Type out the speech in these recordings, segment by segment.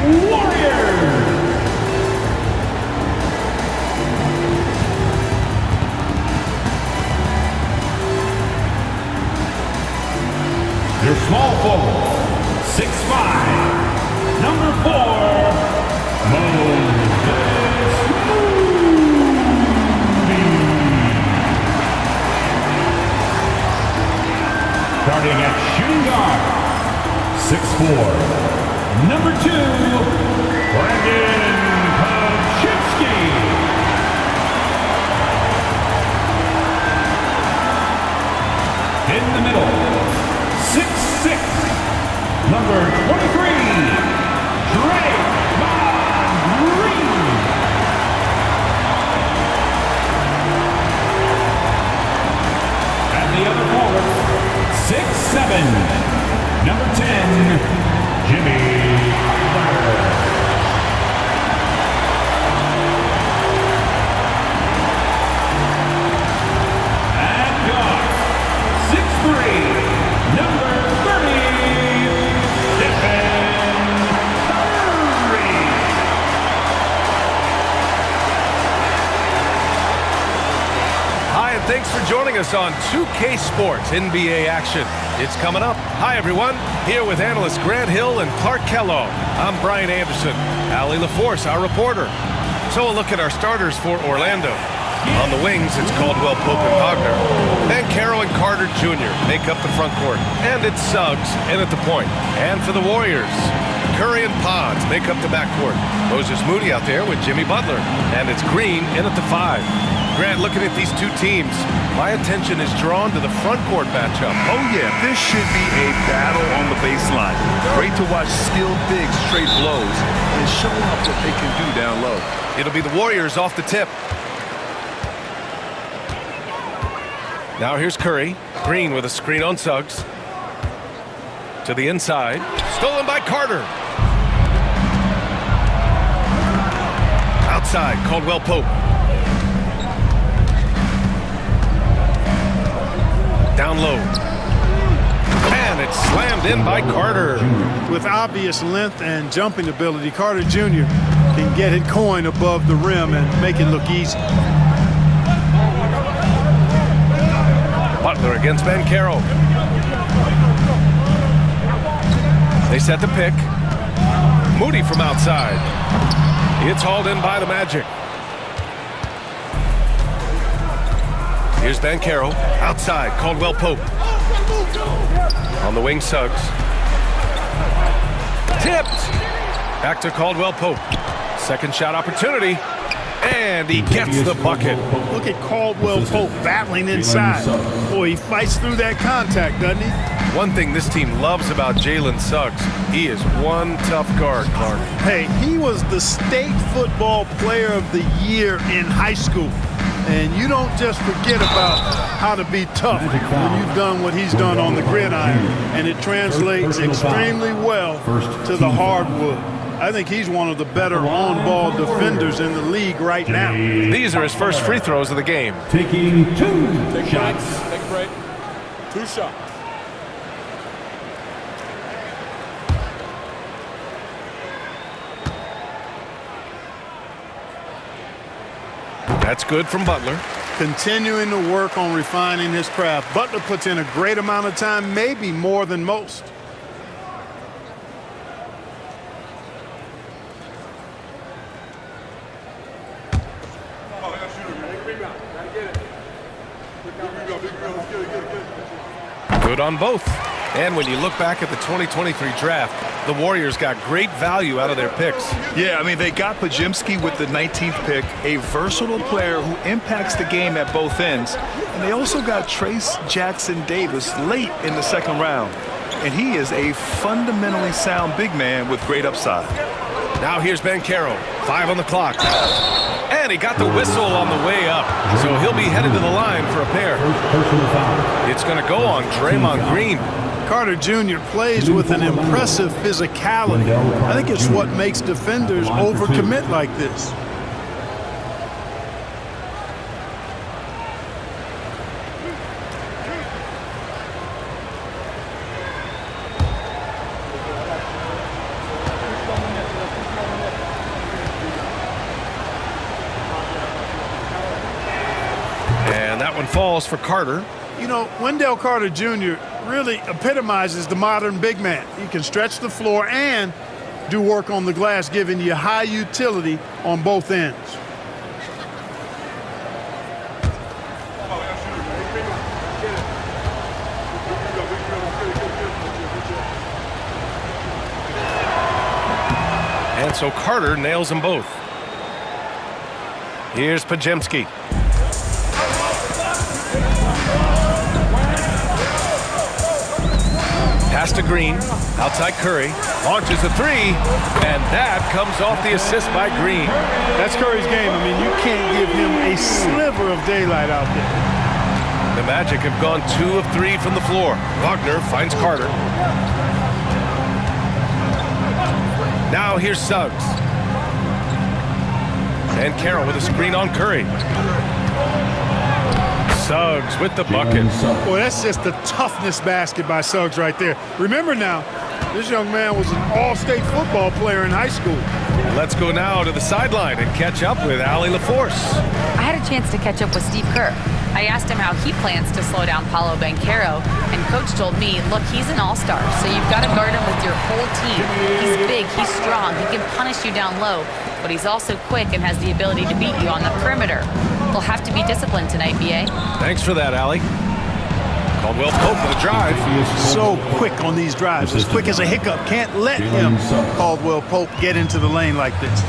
Warriors. Your small forward, 6'5", number 4, starting at shooting guard, 6'4", number 2, Brandon Kaczynski. In the middle, 6'6", number 23, Draymond Green. And the other forward, 6'7", number 10, Jimmy Butler. And guard, 6'3", number 30, Stephen Curry. Hi, and thanks for joining us on 2K Sports NBA action. It's coming up. Hi, everyone. Here with analysts Grant Hill and Clark Kellogg. I'm Brian Anderson. Allie LaForce, our reporter. So a look at our starters for Orlando. On the wings, it's Caldwell Pope and Wagner. Banchero and Carter Jr. make up the front court. And it's Suggs in at the point. And for the Warriors, Curry and Pods make up the backcourt. Moses Moody out there with Jimmy Butler. And it's Green in at the 5. Grant, looking at these two teams, my attention is drawn to the front court matchup. Oh yeah, this should be a battle on the baseline. Great to watch skilled bigs trade blows and show off what they can do down low. It'll be the Warriors off the tip. Now here's Curry. Green with a screen on Suggs. To the inside. Stolen by Carter. Outside, Caldwell Pope. Down low. And it's slammed in by Carter. With obvious length and jumping ability, Carter Jr. can get it going above the rim and make it look easy. Butler against Banchero. They set the pick. Moody from outside. It's hauled in by the Magic. Here's Banchero. Outside, Caldwell Pope. On the wing, Suggs. Tipped. Back to Caldwell Pope. Second shot opportunity. And he gets the bucket. Look at Caldwell Pope battling inside. Boy, he fights through that contact, doesn't he? One thing this team loves about Jalen Suggs, he is one tough guard, Clark. Hey, he was the state football player of the year in high school. And you don't just forget about how to be tough when you've done what he's done on the gridiron. And it translates extremely well to the hardwood. I think he's one of the better on-ball defenders in the league right now. These are his first free throws of the game. Taking 2 shots. Take a break. 2 shots. That's good from Butler. Continuing to work on refining his craft. Butler puts in a great amount of time, maybe more than most. Good on both. And when you look back at the 2023 draft, the Warriors got great value out of their picks. Yeah, I mean, they got Podziemski with the 19th pick, a versatile player who impacts the game at both ends. And they also got Trace Jackson Davis late in the second round. And he is a fundamentally sound big man with great upside. Now here's Banchero. 5 on the clock. And he got the whistle on the way up. So he'll be headed to the line for a pair. It's going to go on Draymond Green. Carter Jr. plays with an impressive physicality. I think it's what makes defenders overcommit like this. one falls for Carter. You know, Wendell Carter Jr. really epitomizes the modern big man. He can stretch the floor and do work on the glass, giving you high utility on both ends. And so Carter nails them both. Here's Pajemski. Pass to Green, outside Curry, launches a three, and that comes off the assist by Green. That's Curry's game. I mean, you can't give him a sliver of daylight out there. The Magic have gone 2 of 3 from the floor. Wagner finds Carter. Now here's Suggs. And Carroll with a screen on Curry. Suggs with the bucket. Boy, that's just the toughness basket by Suggs right there. Remember now, this young man was an all-state football player in high school. Let's go now to the sideline and catch up with Allie LaForce. I had a chance to catch up with Steve Kerr. I asked him how he plans to slow down Paolo Banchero, and Coach told me, look, he's an all-star, so you've got to guard him with your whole team. He's big, he's strong, he can punish you down low, but he's also quick and has the ability to beat you on the perimeter. We'll have to be disciplined tonight, B.A. Thanks for that, Allie. Caldwell Pope with a drive. So quick on these drives, as quick as a hiccup. Can't let him, Caldwell Pope, get into the lane like this.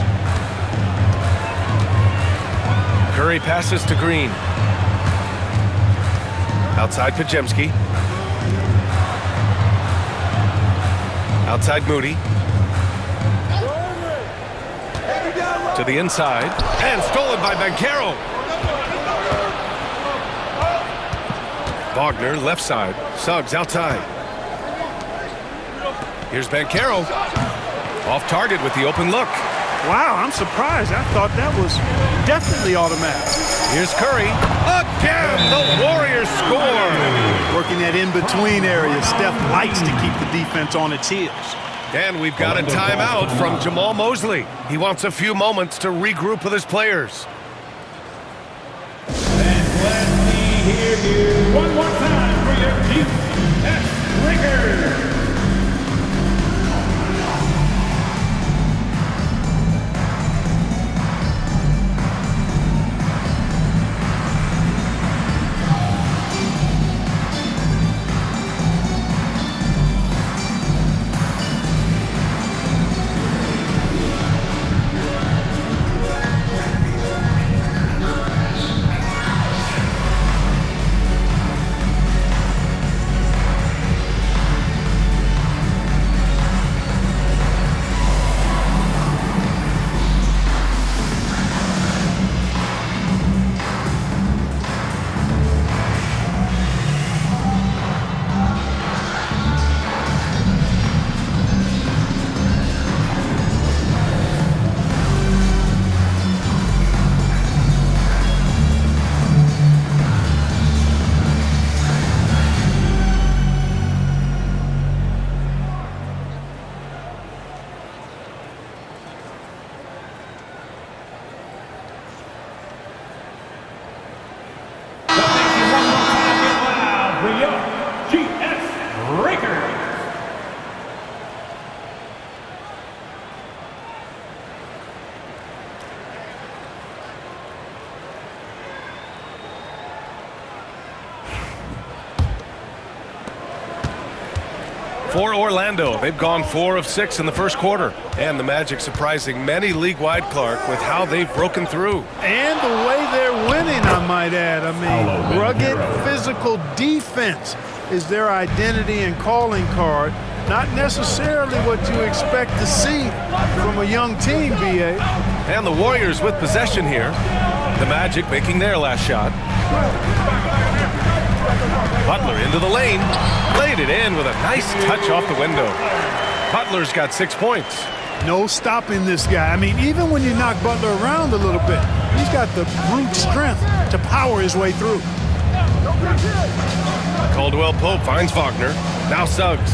Curry passes to Green. Outside Pajemski. Outside Moody. To the inside. And stolen by Banchero. Wagner left side. Suggs outside. Here's Banchero. Off target with the open look. Wow, I'm surprised. I thought that was definitely automatic. Here's Curry. Again, the Warriors score. Working that in-between area. Steph likes to keep the defense on its heels. And we've got a timeout from Jamal Mosley. He wants a few moments to regroup with his players. And let me hear you one more time for your GS Lakers. For Orlando, they've gone 4 of 6 in the first quarter. And the Magic surprising many league-wide, Clark, with how they've broken through. And the way they're winning, I might add. I mean, rugged physical defense is their identity and calling card. Not necessarily what you expect to see from a young team, B.A. And the Warriors with possession here. The Magic making their last shot. Butler into the lane. Laid it in with a nice touch off the window. Butler's got 6 points. No stopping this guy. I mean, even when you knock Butler around a little bit, he's got the brute strength to power his way through. Caldwell Pope finds Wagner. Now Suggs.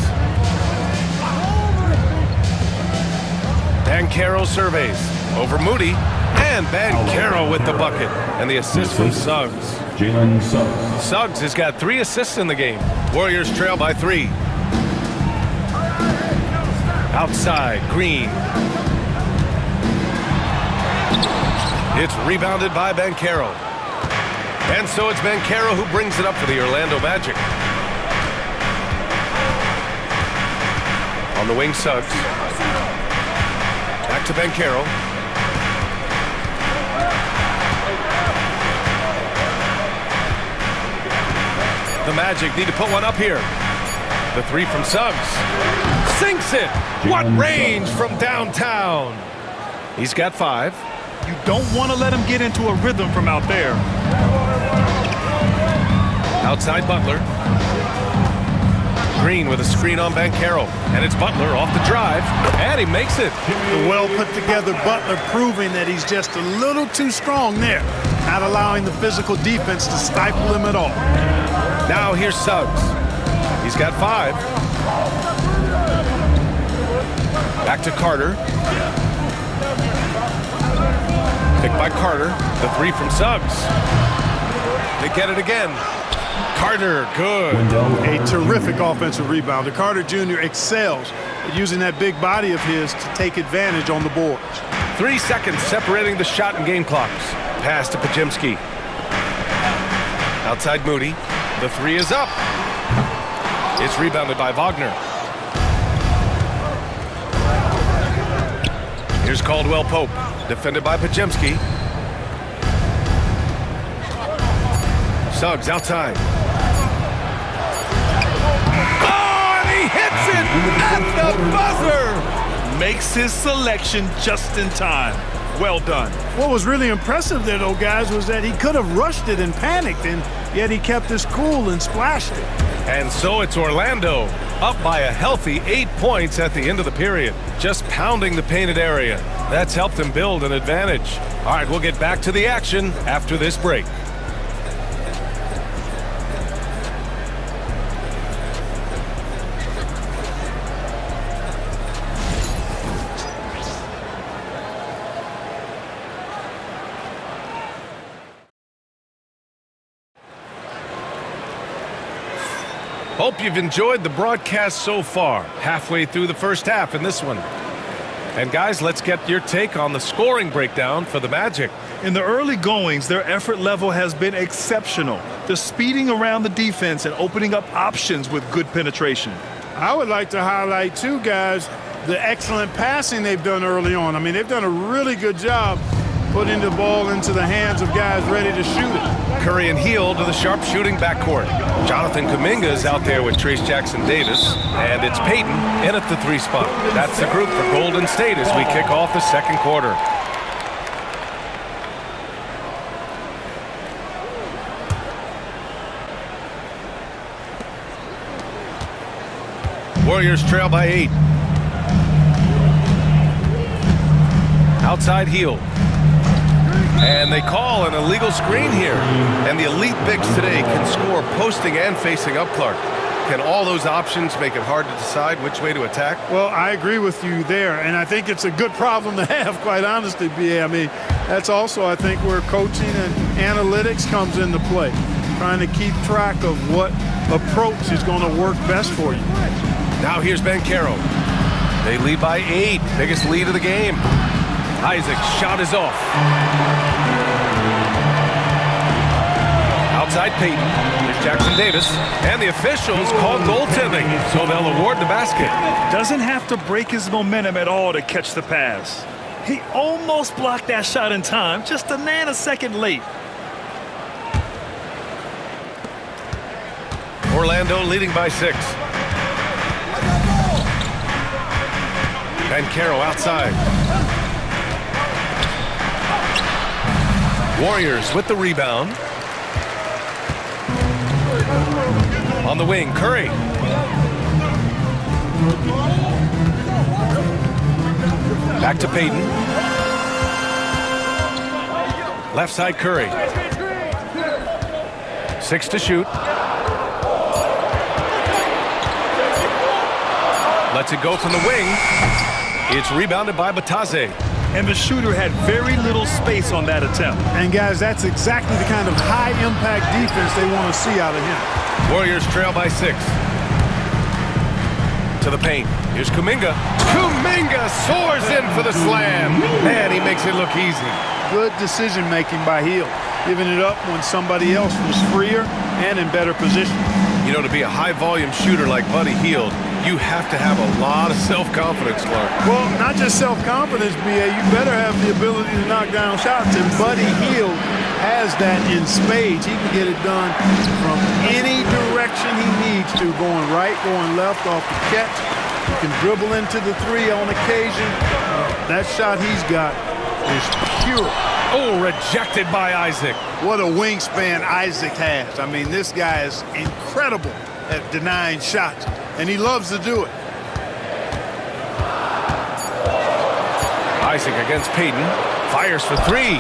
And Carroll surveys. over Moody. And Banchero with the bucket. And the assist from Suggs. Jalen Suggs. Suggs has got 3 assists in the game. Warriors trail by 3. Outside, Green. It's rebounded by Banchero. And so it's Banchero who brings it up for the Orlando Magic. On the wing, Suggs. Back to Banchero. The Magic need to put one up here. The 3 from Suggs. Sinks it! What range from downtown! He's got 5. You don't want to let him get into a rhythm from out there. Outside Butler. Green with a screen on Banchero. And it's Butler off the drive. And he makes it. The well-put-together Butler proving that he's just a little too strong there. Not allowing the physical defense to stifle him at all. Now here's Suggs. He's got 5. Back to Carter. Picked by Carter. The 3 from Suggs. They get it again. Carter, good. A terrific offensive rebounder. Carter Jr. excels at using that big body of his to take advantage on the boards. 3 seconds separating the shot and game clocks. Pass to Pajimski. Outside Moody. The 3 is up. It's rebounded by Wagner. Here's Caldwell Pope. Defended by Pajimski. Suggs outside. Oh, and he hits it at the buzzer. Makes his selection just in time. Well done. What was really impressive there, though, guys, was that he could have rushed it and panicked, and yet he kept his cool and splashed it. And so it's Orlando, up by a healthy 8 points at the end of the period. Just pounding the painted area. That's helped them build an advantage. All right, we'll get back to the action after this break. Hope you've enjoyed the broadcast so far. Halfway through the first half in this one. And guys, let's get your take on the scoring breakdown for the Magic. In the early goings, their effort level has been exceptional. They're speeding around the defense and opening up options with good penetration. I would like to highlight, too, guys, the excellent passing they've done early on. I mean, they've done a really good job putting the ball into the hands of guys ready to shoot it. Curry and Heel to the sharp-shooting backcourt. Jonathan Kuminga is out there with Trace Jackson-Davis, and it's Payton in at the 3 spot. That's the group for Golden State as we kick off the second quarter. Warriors trail by 8. Outside Heel. And they call an illegal screen here. And the elite bigs today can score posting and facing up, Clark. Can all those options make it hard to decide which way to attack? Well, I agree with you there, and I think it's a good problem to have, quite honestly, B.A. I mean, that's also, I think, where coaching and analytics comes into play, trying to keep track of what approach is going to work best for you. Now here's Banchero. They lead by 8, biggest lead of the game. Isaac's shot is off. Outside Payton. Here's Jackson-Davis. And the officials call goaltending, so they'll award the basket. Doesn't have to break his momentum at all to catch the pass. He almost blocked that shot in time, just a nanosecond late. Orlando leading by 6. Banchero outside. Warriors with the rebound. On the wing, Curry. Back to Payton. Left side, Curry. 6 to shoot. Lets it go from the wing. It's rebounded by Batase. and the shooter had very little space on that attempt. And guys, that's exactly the kind of high-impact defense they want to see out of him. Warriors trail by 6. To the paint. Here's Kuminga. Kuminga soars in for the slam. Man, he makes it look easy. Good decision-making by Hield, giving it up when somebody else was freer and in better position. You know, to be a high-volume shooter like Buddy Hield, you have to have a lot of self-confidence, Clark. Well, not just self-confidence, B.A. You better have the ability to knock down shots, and Buddy Hield has that in spades. He can get it done from any direction he needs to, going right, going left off the catch. He can dribble into the three on occasion. That shot he's got is pure. Oh, rejected by Isaac. What a wingspan Isaac has. I mean, this guy is incredible at denying shots, and he loves to do it. Isaac against Payton. Fires for 3.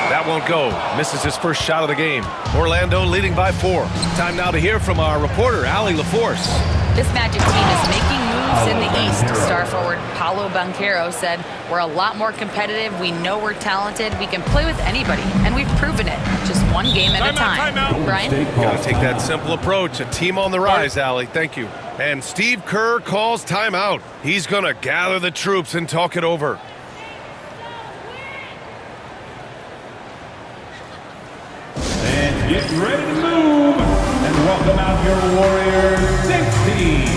That won't go. Misses his first shot of the game. Orlando leading by 4. Time now to hear from our reporter, Allie LaForce. This Magic team is making moves in the East. Star forward Paolo Banchero said, "We're a lot more competitive. We know we're talented. We can play with anybody, and we've proven it. Just one game at a time." Brian? Got to take that simple approach. A team on the rise, Allie. Thank you. And Steve Kerr calls timeout. He's going to gather the troops and talk it over. And get ready to move. And welcome out your Warriors 16.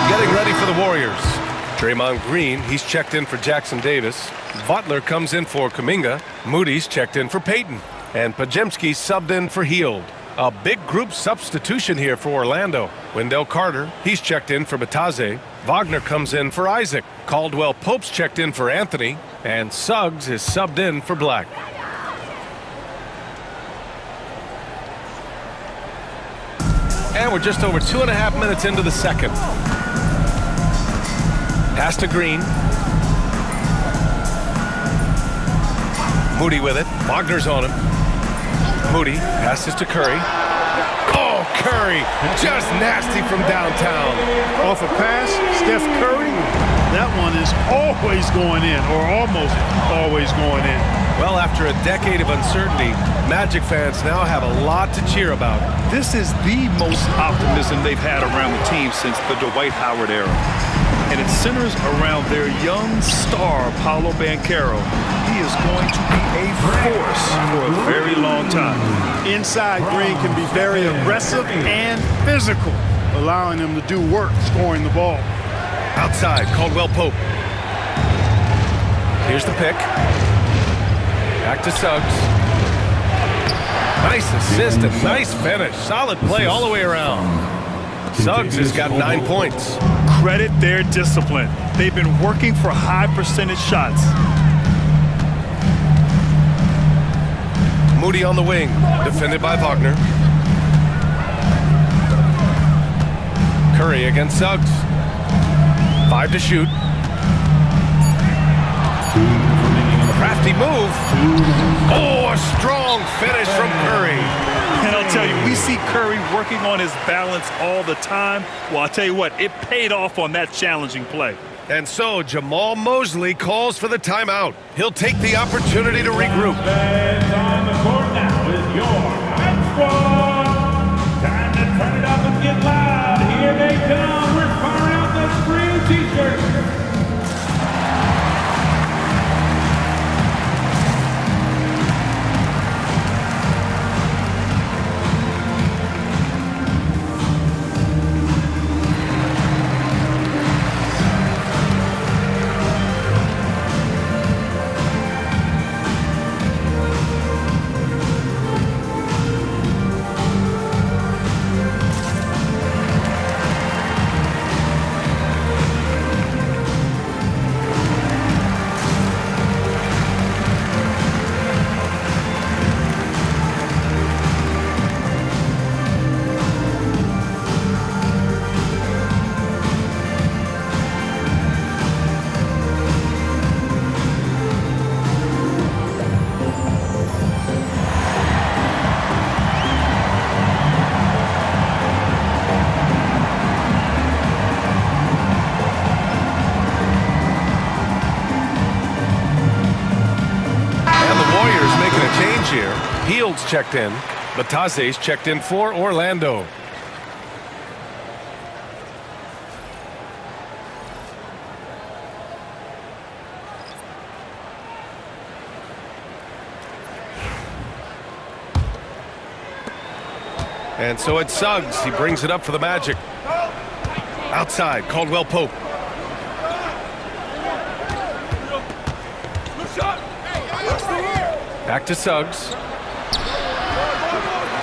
Getting ready for the Warriors. Draymond Green, he's checked in for Jackson Davis. Butler comes in for Kuminga. Moody's checked in for Payton. And Podziemski subbed in for Hield. A big group substitution here for Orlando. Wendell Carter, he's checked in for Bataze. Wagner comes in for Isaac. Caldwell Pope's checked in for Anthony. And Suggs is subbed in for Black. And we're just over 2.5 minutes into the second. Pass to Green. Moody with it. Wagner's on him. Moody passes to Curry. Oh, Curry, just nasty from downtown. Off a pass, Steph Curry, that one is always going in, or almost always going in. Well, after a decade of uncertainty, Magic fans now have a lot to cheer about. This is the most optimism they've had around the team since the Dwight Howard era. And it centers around their young star, Paolo Banchero. He is going to be a force for a very long time. Inside, Green can be very aggressive and physical, allowing him to do work scoring the ball. Outside, Caldwell Pope. Here's the pick. Back to Suggs. Nice assist and nice finish. Solid play all the way around. Suggs has got 9 points. Credit their discipline. They've been working for high percentage shots. Moody on the wing, defended by Wagner. Curry against Suggs. 5 to shoot. Crafty move. Oh, a strong finish from Curry. And I'll tell you, we see Curry working on his balance all the time. Well, I'll tell you what, it paid off on that challenging play. And so Jamal Mosley calls for the timeout. He'll take the opportunity to regroup. On the court Tangier. Heald's checked in. Bataze's checked in for Orlando. And so it's Suggs. He brings it up for the Magic. Outside, Caldwell Pope. Back to Suggs.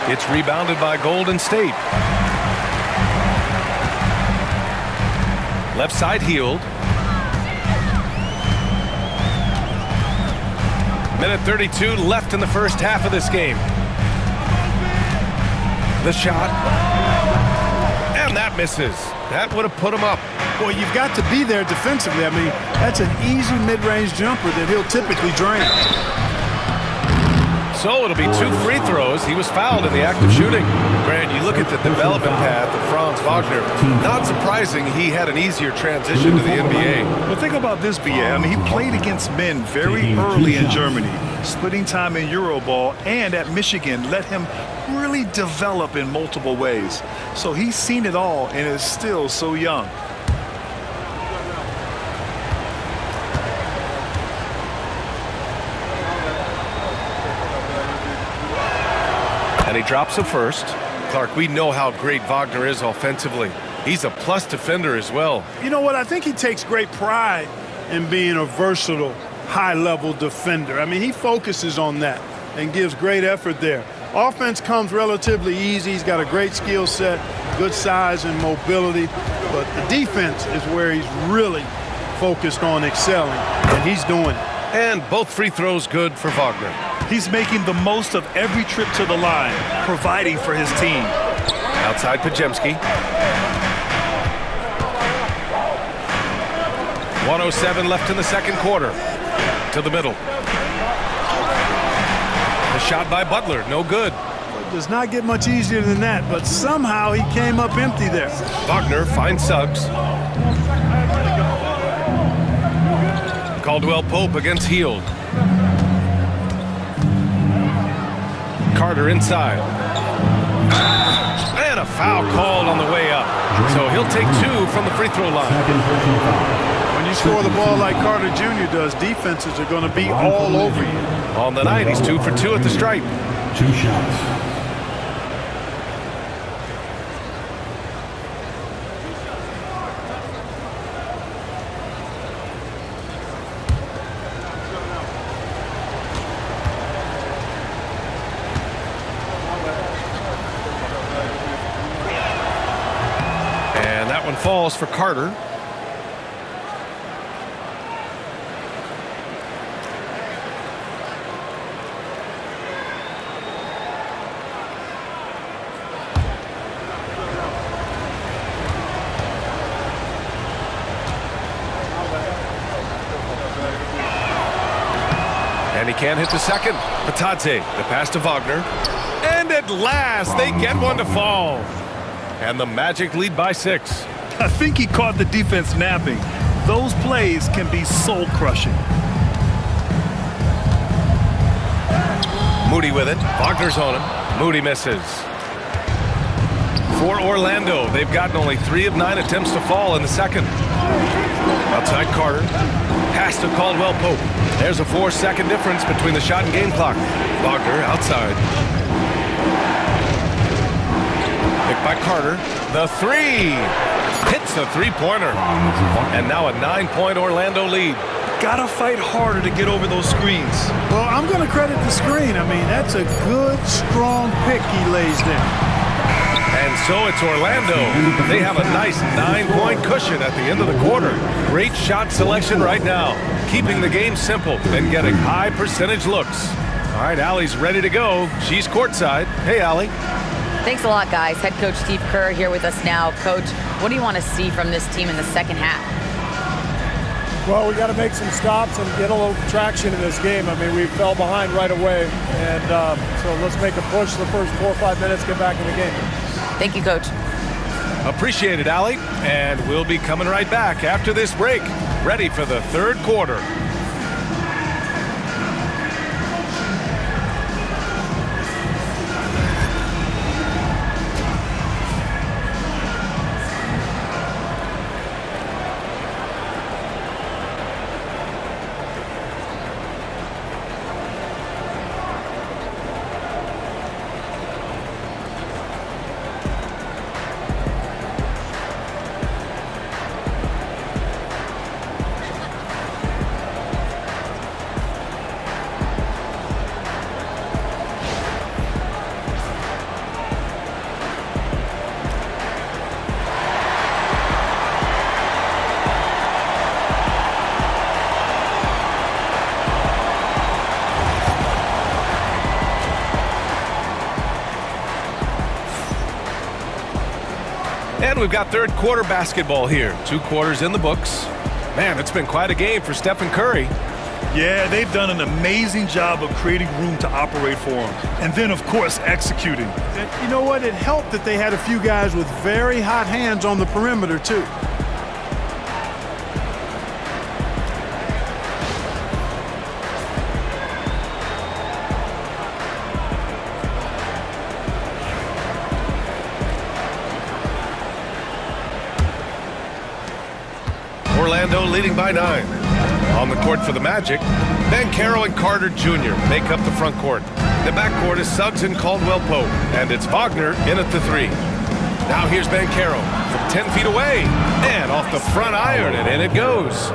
It's rebounded by Golden State. Left side Hield. Minute 32 left in the first half of this game. The shot. And that misses. That would have put him up. Well, you've got to be there defensively. I mean, that's an easy mid-range jumper that he'll typically drain. So it'll be 2 free throws. He was fouled in the act of shooting. Grant, you look at the development path of Franz Wagner. Not surprising he had an easier transition to the NBA. Well, think about this, B.A. I mean, he played against men very early in Germany, splitting time in Euroball, and at Michigan let him really develop in multiple ways. So he's seen it all and is still so young. And he drops it first. Clark, we know how great Wagner is offensively. He's a plus defender as well. You know what? I think he takes great pride in being a versatile, high-level defender. I mean, he focuses on that and gives great effort there. Offense comes relatively easy. He's got a great skill set, good size and mobility. But the defense is where he's really focused on excelling, and he's doing it. And both free throws good for Wagner. He's making the most of every trip to the line, providing for his team. Outside Pajemski. 1:07 left in the second quarter. To the middle. The shot by Butler, no good. It does not get much easier than that, but somehow he came up empty there. Wagner finds Suggs. Caldwell Pope against Hield. Carter inside. And a foul called on the way up. So he'll take 2 from the free throw line. When you score the ball like Carter Jr. does, defenses are going to be all over you. On the night, he's 2 for 2 at the stripe. 2 shots. Falls for Carter. And he can't hit the second. Bataze, the pass to Wagner. And at last, they get one to fall. And the Magic lead by 6. I think he caught the defense napping. Those plays can be soul-crushing. Moody with it. Wagner's on him. Moody misses. For Orlando, they've gotten only 3 of 9 attempts to fall in the second. Outside Carter. Pass to Caldwell Pope. There's a 4-second difference between the shot and game clock. Wagner outside. Picked by Carter. The 3. Hits the three-pointer. And now a 9-point Orlando lead. Gotta fight harder to get over those screens. Well, I'm going to credit the screen. I mean, that's a good, strong pick he lays there. And so it's Orlando. They have a nice 9-point cushion at the end of the quarter. Great shot selection right now. Keeping the game simple and getting high percentage looks. All right, Allie's ready to go. She's courtside. Hey, Allie. Thanks a lot, guys. Head coach Steve Kerr here with us now. Coach, what do you want to see from this team in the second half? Well, we got to make some stops and get a little traction in this game. I mean, we fell behind right away, and so let's make a push the first 4 or 5 minutes, get back in the game. Thank you, Coach. Appreciate it, Allie. And we'll be coming right back after this break, ready for the third quarter. And we've got third quarter basketball here. 2 quarters in the books. Man, it's been quite a game for Stephen Curry. Yeah, they've done an amazing job of creating room to operate for him. And then, of course, executing. And you know what? It helped that they had a few guys with very hot hands on the perimeter, too. Orlando leading by 9. On the court for the Magic, Banchero and Carter Jr. make up the front court. The backcourt is Suggs and Caldwell Pope, and it's Wagner in at the 3. Now here's Banchero from 10 feet away, and off the front iron, and in it goes.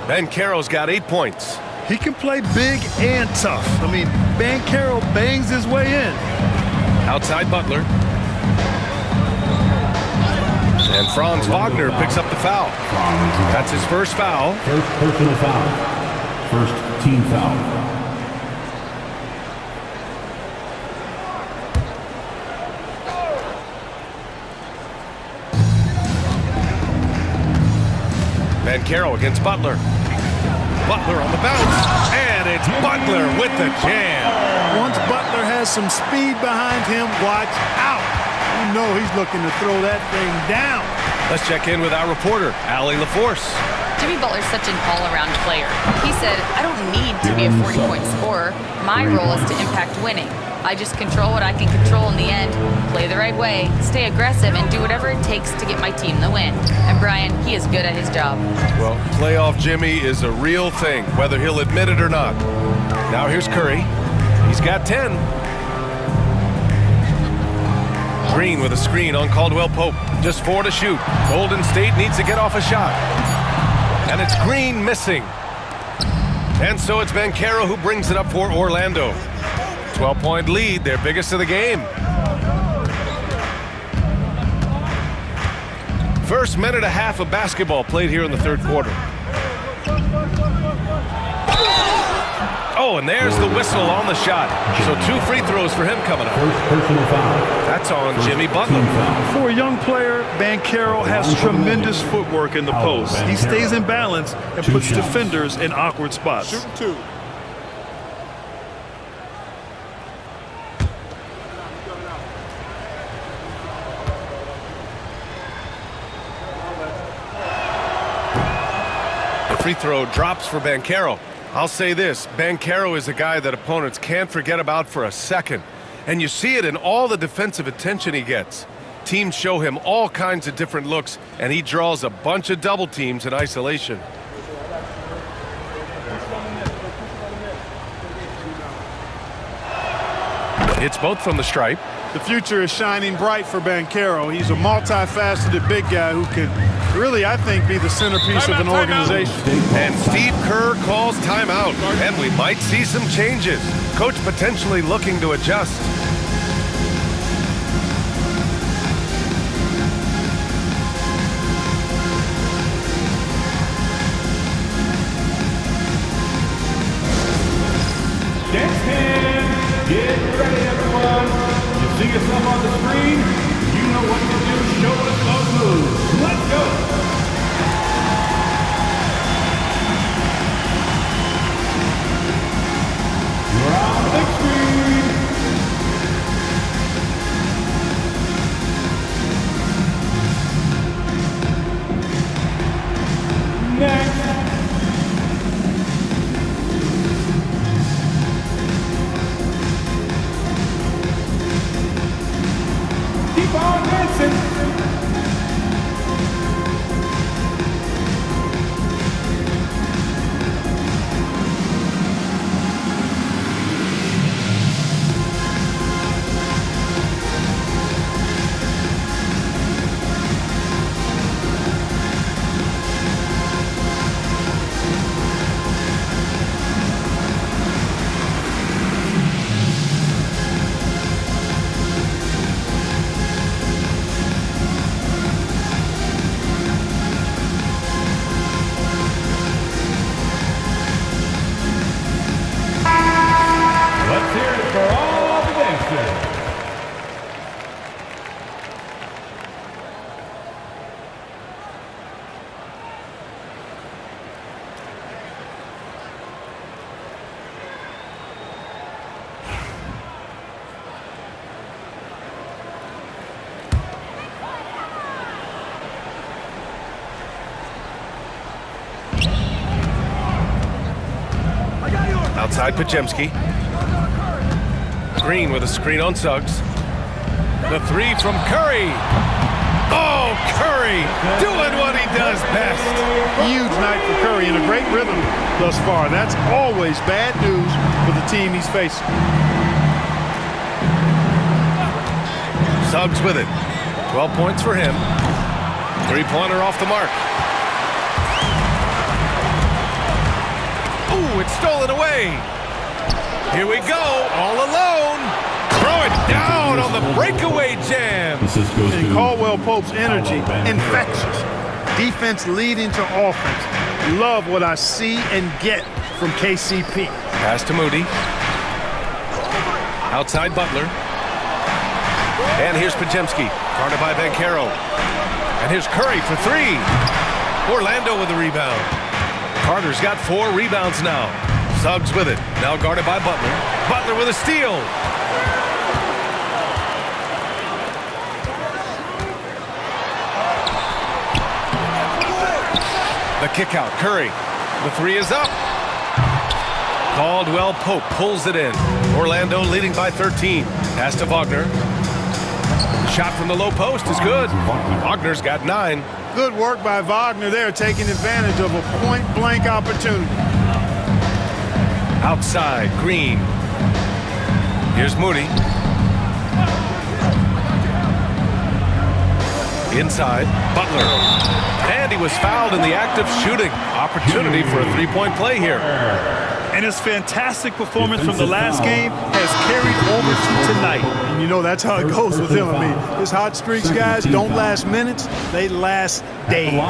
Banchero's got 8 points. He can play big and tough. I mean, Banchero bangs his way in. Outside Butler. And Franz Wagner picks up the foul. That's his first foul. First personal foul. First team foul. Banchero against Butler. Butler on the bounce. And it's Butler with the jam. Once Butler has some speed behind him, watch out. You know he's looking to throw that thing down. Let's check in with our reporter, Allie LaForce. Jimmy Butler's such an all-around player. He said, I don't need to be a 40-point scorer. My role is to impact winning. I just control what I can control in the end, play the right way, stay aggressive, and do whatever it takes to get my team the win. And Brian, he is good at his job. Well, playoff Jimmy is a real thing, whether he'll admit it or not. Now here's Curry. He's got 10. Green with a screen on Caldwell Pope. Just 4 to shoot. Golden State needs to get off a shot. And it's Green missing. And so it's Banchero who brings it up for Orlando. 12-point lead, their biggest of the game. First minute and a half of basketball played here in the third quarter. Oh, and there's the whistle on the shot. So 2 free throws for him coming up. First personal foul. That's on Jimmy Butler. For a young player, Banchero has tremendous footwork in the post. He stays in balance and puts defenders in awkward spots. Shooting 2. The free throw drops for Banchero. I'll say this, Banchero is a guy that opponents can't forget about for a second. And you see it in all the defensive attention he gets. Teams show him all kinds of different looks, and he draws a bunch of double teams in isolation. It's both from the stripe. The future is shining bright for Banchero. He's a multifaceted big guy who could really, I think, be the centerpiece of an organization. And Steve Kerr calls timeout, and we might see some changes. Coach potentially looking to adjust. Next hand, get ready, everyone. You see yourself on the screen, you know what to do. Show us those moves. Let's go. You're on the big screen. Next. Keep on dancing. Outside Pajemski. Green with a screen on Suggs. The three from Curry. Oh, Curry doing what he does best. Huge night for Curry and a great rhythm thus far. That's always bad news for the team he's facing. Suggs with it. 12 points for him. Three-pointer off the mark. Ooh, it's stolen away. Here we go, all alone. Throw it down on the breakaway jam. And Caldwell Pope's energy, infectious. Defense leading to offense. Love what I see and get from KCP. Pass to Moody. Outside Butler. And here's Pajemski, guarded by Banchero. And here's Curry for three. Orlando with the rebound. Carter's got 4 rebounds now. Suggs with it, now guarded by Butler. Butler with a steal. The kick out, Curry. The three is up. Caldwell Pope pulls it in. Orlando leading by 13. Pass to Wagner. Shot from the low post is good. Wagner's got 9. Good work by Wagner there, taking advantage of a point-blank opportunity. Outside, Green. Here's Moody. Inside, Butler. And he was fouled in the act of shooting. Opportunity for a three-point play here. And his fantastic performance from the last game has carried over to tonight. And you know that's how it goes with him. I mean, his hot streaks, guys, don't last minutes. They last days.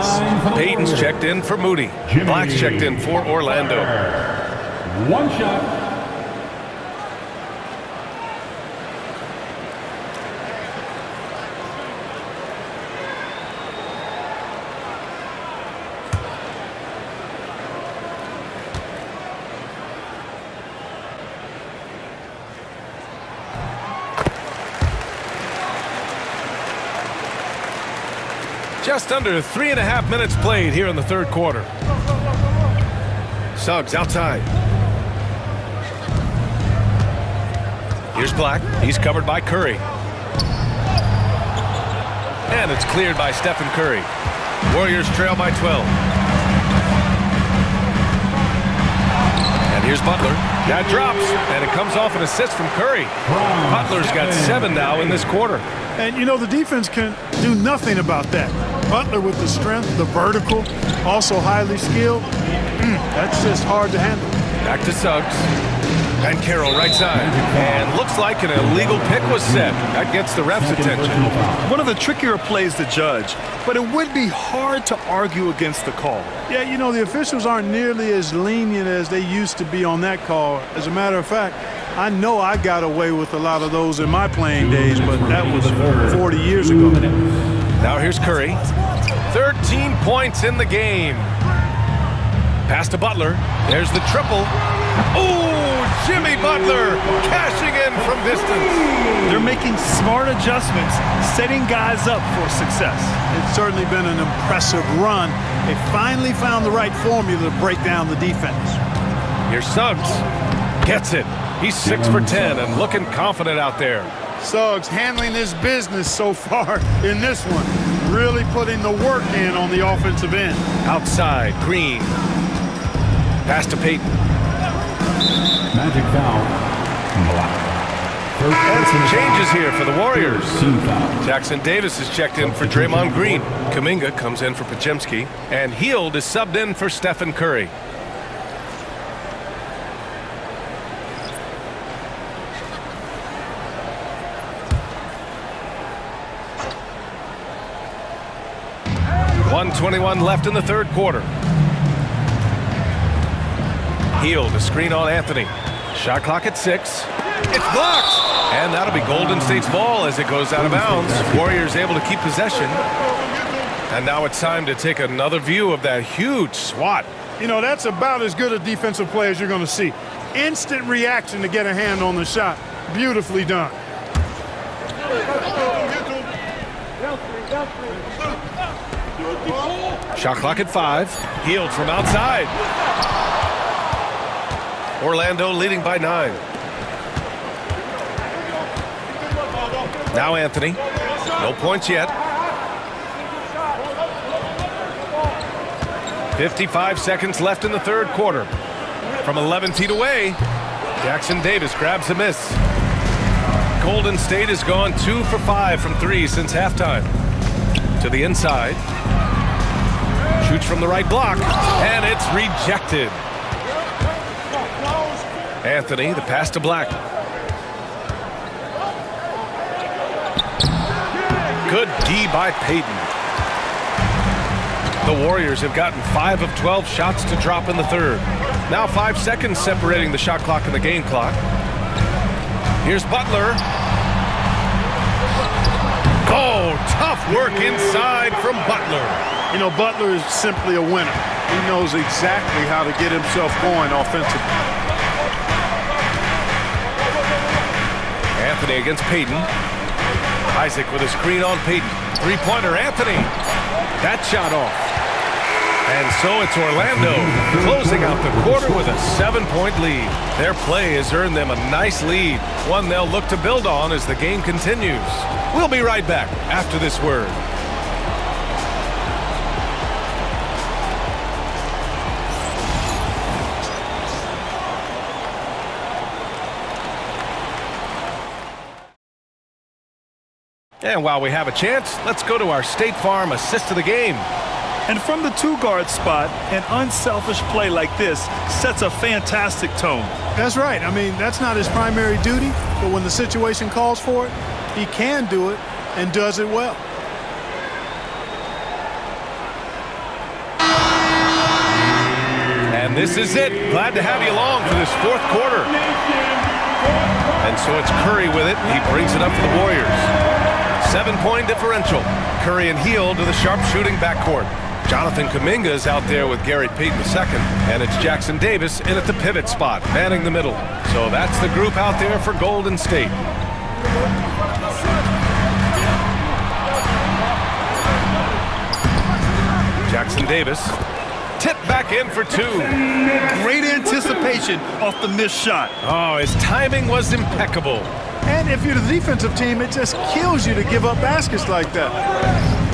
Payton's checked in for Moody. Black's checked in for Orlando. One shot. Just under 3.5 minutes played here in the third quarter. Suggs outside. Here's Black. He's covered by Curry. And it's cleared by Stephen Curry. Warriors trail by 12. And here's Butler. That drops, and it comes off an assist from Curry. Butler's got 7 now in this quarter. And, you know, the defense can do nothing about that. Butler with the strength, the vertical, also highly skilled. That's just hard to handle. Back to Suggs. Banchero right side. And looks like an illegal pick was set. That gets the ref's attention. One of the trickier plays to judge, but it would be hard to argue against the call. Yeah, you know, the officials aren't nearly as lenient as they used to be on that call. As a matter of fact, I know I got away with a lot of those in my playing days, but that was 40 years ago. Now here's Curry. 13 points in the game. Pass to Butler. There's the triple. Oh, Jimmy Butler cashing in from distance. They're making smart adjustments, setting guys up for success. It's certainly been an impressive run. They finally found the right formula to break down the defense. Here's Suggs. Gets it. He's 6 for 10 and looking confident out there. Suggs handling his business so far in this one. Really putting the work in on the offensive end. Outside, Green. Pass to Payton. Magic foul. And some changes here for the Warriors. Jackson Davis is checked in for Draymond Green. Kuminga comes in for Pajemski. And Hield is subbed in for Stephen Curry. .121 left in the third quarter. Hield, a screen on Anthony. Shot clock at 6. It's blocked! And that'll be Golden State's ball as it goes out of bounds. Warriors able to keep possession. And now it's time to take another view of that huge swat. You know, that's about as good a defensive play as you're going to see. Instant reaction to get a hand on the shot. Beautifully done. Shot clock at 5. Hield from outside. Orlando leading by 9. Now Anthony. No points yet. 55 seconds left in the third quarter. From 11 feet away, Jackson Davis grabs a miss. Golden State has gone 2 for 5 from 3 since halftime. To the inside. Shoots from the right block, and it's rejected. Anthony, the pass to Black. Good D by Payton. The Warriors have gotten 5 of 12 shots to drop in the third. Now 5 seconds separating the shot clock and the game clock. Here's Butler. Oh, tough work inside from Butler. You know, Butler is simply a winner. He knows exactly how to get himself going offensively. Anthony against Payton. Isaac with a screen on Payton. Three-pointer, Anthony. That shot off. And so it's Orlando closing out the quarter with a 7-point lead. Their play has earned them a nice lead, one they'll look to build on as the game continues. We'll be right back after this word. And while we have a chance, let's go to our State Farm assist of the game. And from the 2-guard spot, an unselfish play like this sets a fantastic tone. That's right. I mean, that's not his primary duty, but when the situation calls for it, he can do it and does it well. And this is it. Glad to have you along for this fourth quarter. And so it's Curry with it. He brings it up for the Warriors. 7-point differential. Curry and Hield to the sharp-shooting backcourt. Jonathan Kuminga's out there with Gary Payton II, and it's Jackson Davis in at the pivot spot, manning the middle. So that's the group out there for Golden State. Jackson Davis, tipped back in for 2. Great anticipation off the missed shot. Oh, his timing was impeccable. And if you're the defensive team, it just kills you to give up baskets like that.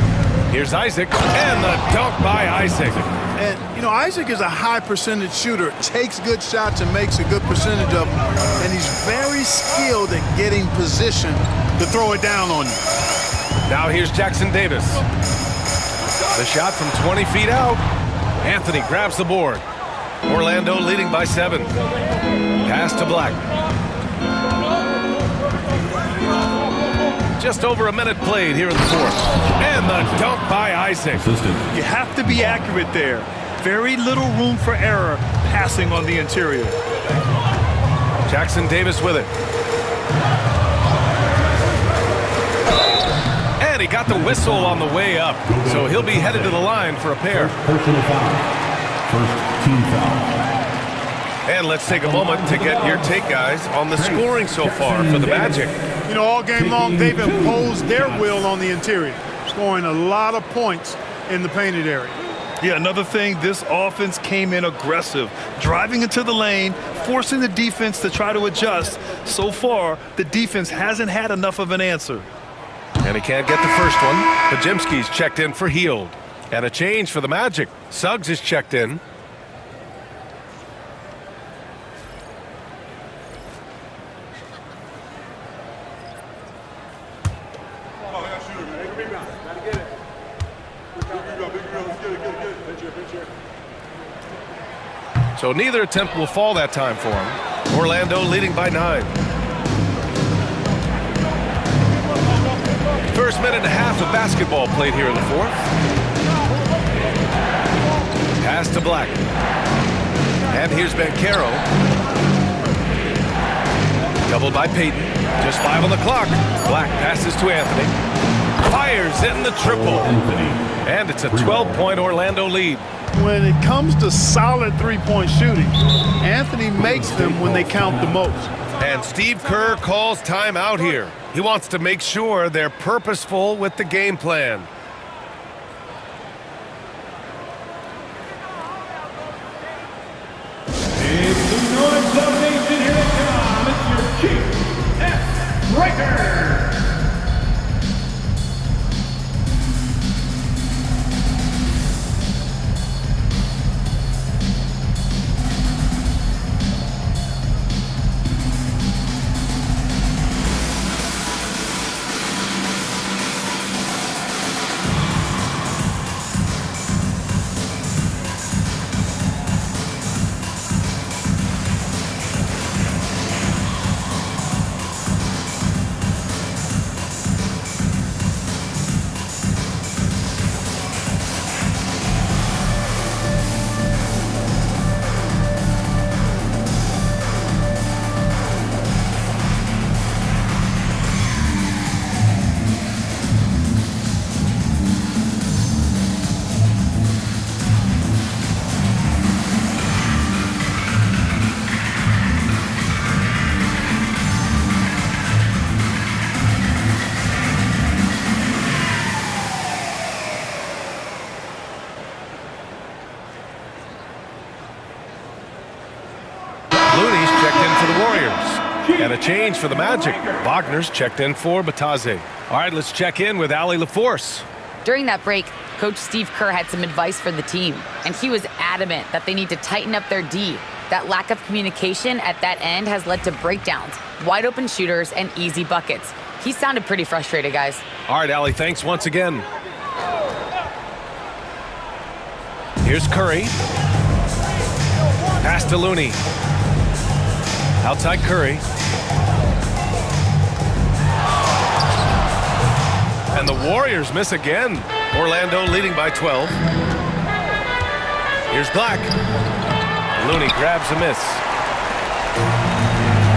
Here's Isaac, and the dunk by Isaac. And, you know, Isaac is a high percentage shooter, takes good shots and makes a good percentage of them. And he's very skilled at getting position to throw it down on you. Now here's Jackson Davis. The shot from 20 feet out. Anthony grabs the board. Orlando leading by 7. Pass to Black. Just over a minute played here in the fourth. And the dunk by Isaac. You have to be accurate there. Very little room for error passing on the interior. Jackson Davis with it. And he got the whistle on the way up. So he'll be headed to the line for a pair. Personal foul. First team foul. And let's take a moment to get your take, guys, on the scoring so far for the Magic. You know, all game long, they've imposed their will on the interior, scoring a lot of points in the painted area. Yeah, another thing, this offense came in aggressive, driving into the lane, forcing the defense to try to adjust. So far, the defense hasn't had enough of an answer. And he can't get the first one. Pajimski's checked in for Hield. And a change for the Magic. Suggs is checked in. So neither attempt will fall that time for him. Orlando leading by 9. First minute and a half of basketball played here in the fourth. Pass to Black. And here's Banchero. Doubled by Payton. Just 5 on the clock. Black passes to Anthony. Fires in the triple. And it's a 12-point Orlando lead. When it comes to solid three-point shooting, Anthony makes them when they count the most. And Steve Kerr calls timeout here. He wants to make sure they're purposeful with the game plan. It's the North Looney's checked in for the Warriors. And a change for the Magic. Wagner's checked in for Bataze. All right, let's check in with Allie LaForce. During that break, Coach Steve Kerr had some advice for the team, and he was adamant that they need to tighten up their D. That lack of communication at that end has led to breakdowns, wide open shooters, and easy buckets. He sounded pretty frustrated, guys. All right, Allie, thanks once again. Here's Curry. Pass to Looney. Outside Curry. And the Warriors miss again. Orlando leading by 12. Here's Black. Looney grabs a miss.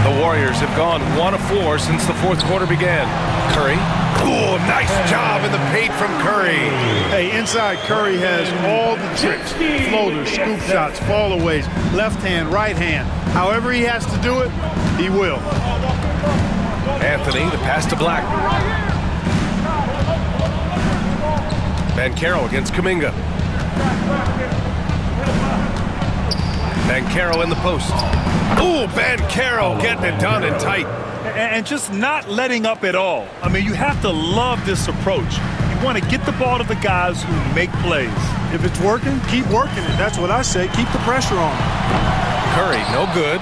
The Warriors have gone 1 of 4 since the fourth quarter began. Curry. Oh, nice job in the paint from Curry. Hey, inside Curry has all the tricks. Floaters, scoop shots, fallaways, left hand, right hand. However he has to do it, he will. Anthony, the pass to Black. Banchero against Kuminga. Banchero in the post. Ooh, Banchero getting it done and tight. And just not letting up at all. I mean, you have to love this approach. You want to get the ball to the guys who make plays. If it's working, keep working it. That's what I say. Keep the pressure on. Curry, no good.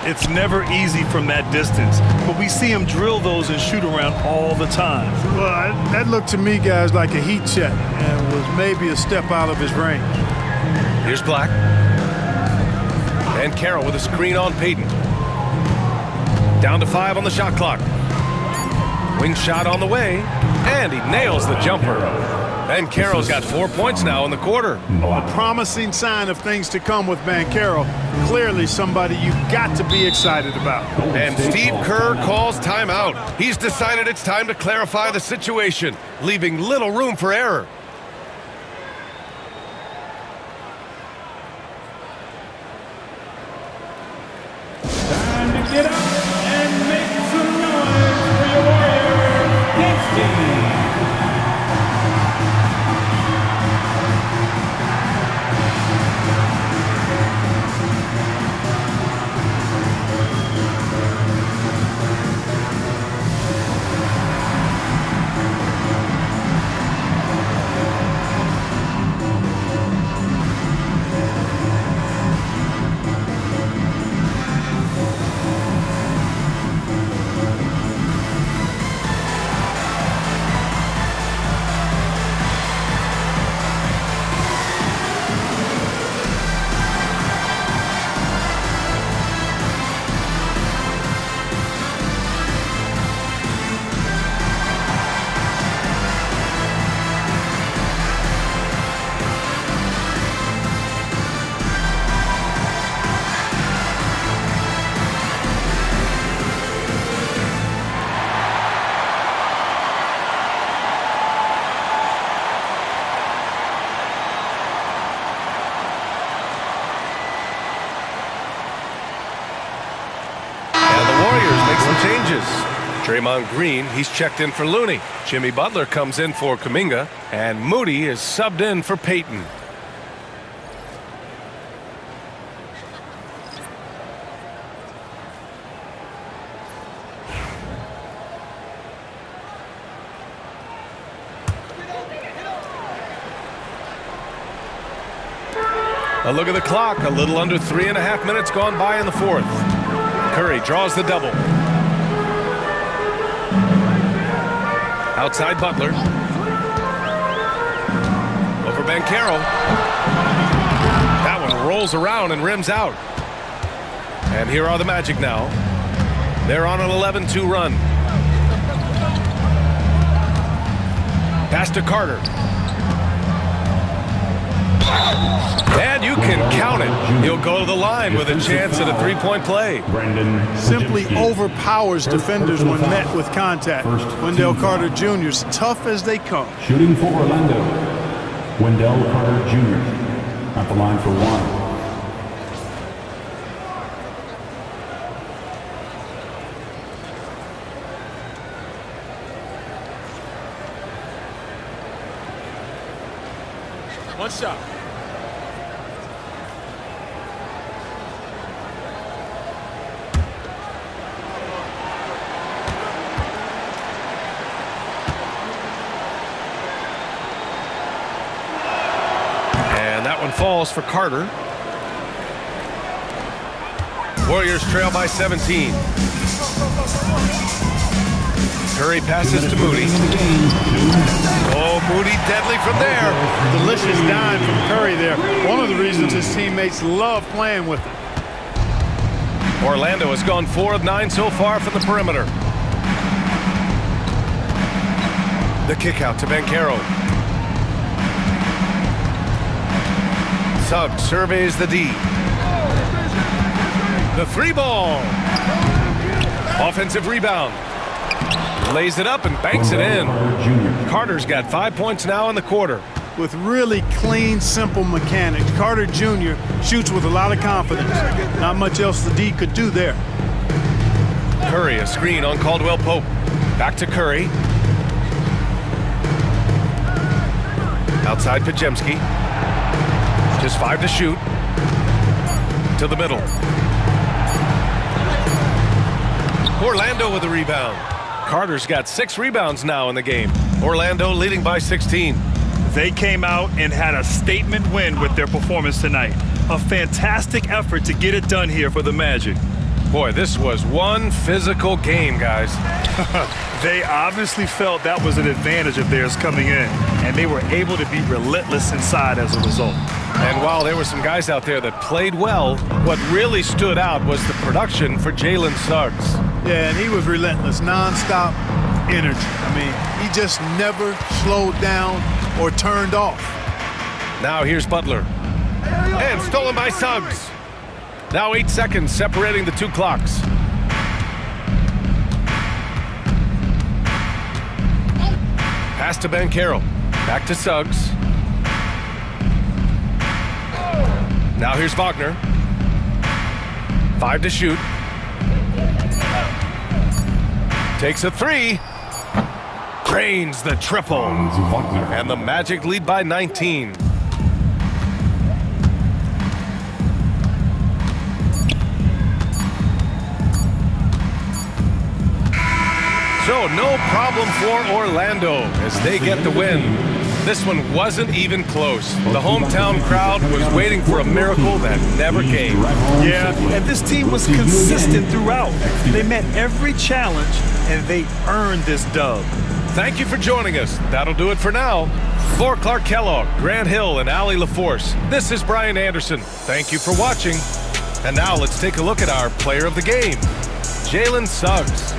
It's never easy from that distance, but we see him drill those and shoot around all the time. Well, that looked to me, guys, like a heat check and was maybe a step out of his range. Here's Black. And Carroll with a screen on Payton. Down to 5 on the shot clock. Wing shot on the way, and he nails the jumper. And Carroll's got 4 points now in the quarter. A promising sign of things to come with Banchero. Clearly somebody you've got to be excited about. And Steve Kerr calls timeout. He's decided it's time to clarify the situation, leaving little room for error. Time to get up and make some noise for your Warriors. Next team. Changes. Draymond Green, he's checked in for Looney. Jimmy Butler comes in for Kuminga. And Moody is subbed in for Payton. A look at the clock. A little under 3.5 minutes gone by in the fourth. Curry draws the double. Outside Butler. Over Banchero. That one rolls around and rims out. And here are the Magic now. They're on an 11-2 run. Pass to Carter. And you can count it. He'll go to the line with a chance at a three-point play. Simply overpowers defenders when met with contact. Wendell Carter Jr. is tough as they come. Shooting for Orlando, Wendell Carter Jr. at the line for one. One shot. And that one falls for Carter. Warriors trail by 17. Curry passes to Moody. Oh, Moody deadly from there. Delicious dime from Curry there. One of the reasons his teammates love playing with it. Orlando has gone 4 of 9 so far from the perimeter. The kick out to Banchero. Suggs surveys the D. The three ball. Offensive rebound. Lays it up and banks it in. Carter's got 5 points now in the quarter. With really clean, simple mechanics, Carter Jr. shoots with a lot of confidence. Not much else the D could do there. Curry, a screen on Caldwell Pope. Back to Curry. Outside Pajemski. Just 5 to shoot. To the middle. Orlando with the rebound. Carter's got 6 rebounds now in the game. Orlando leading by 16. They came out and had a statement win with their performance tonight. A fantastic effort to get it done here for the Magic. Boy, this was one physical game, guys. They obviously felt that was an advantage of theirs coming in, and they were able to be relentless inside as a result. And while there were some guys out there that played well, what really stood out was the production for Jalen Suggs. Yeah, and he was relentless, nonstop energy. I mean, he just never slowed down or turned off. Now here's Butler. And stolen by Suggs. Now 8 seconds separating the 2 clocks. Pass to Banchero. Back to Suggs. Now here's Wagner. 5 to shoot. Takes a 3. Drains the triple. And the Magic lead by 19. So no problem for Orlando as they get the win. This one wasn't even close. The hometown crowd was waiting for a miracle that never came. Yeah, and this team was consistent throughout. They met every challenge, and they earned this dub. Thank you for joining us. That'll do it for now. For Clark Kellogg, Grant Hill, and Allie LaForce, this is Brian Anderson. Thank you for watching. And now let's take a look at our player of the game, Jalen Suggs.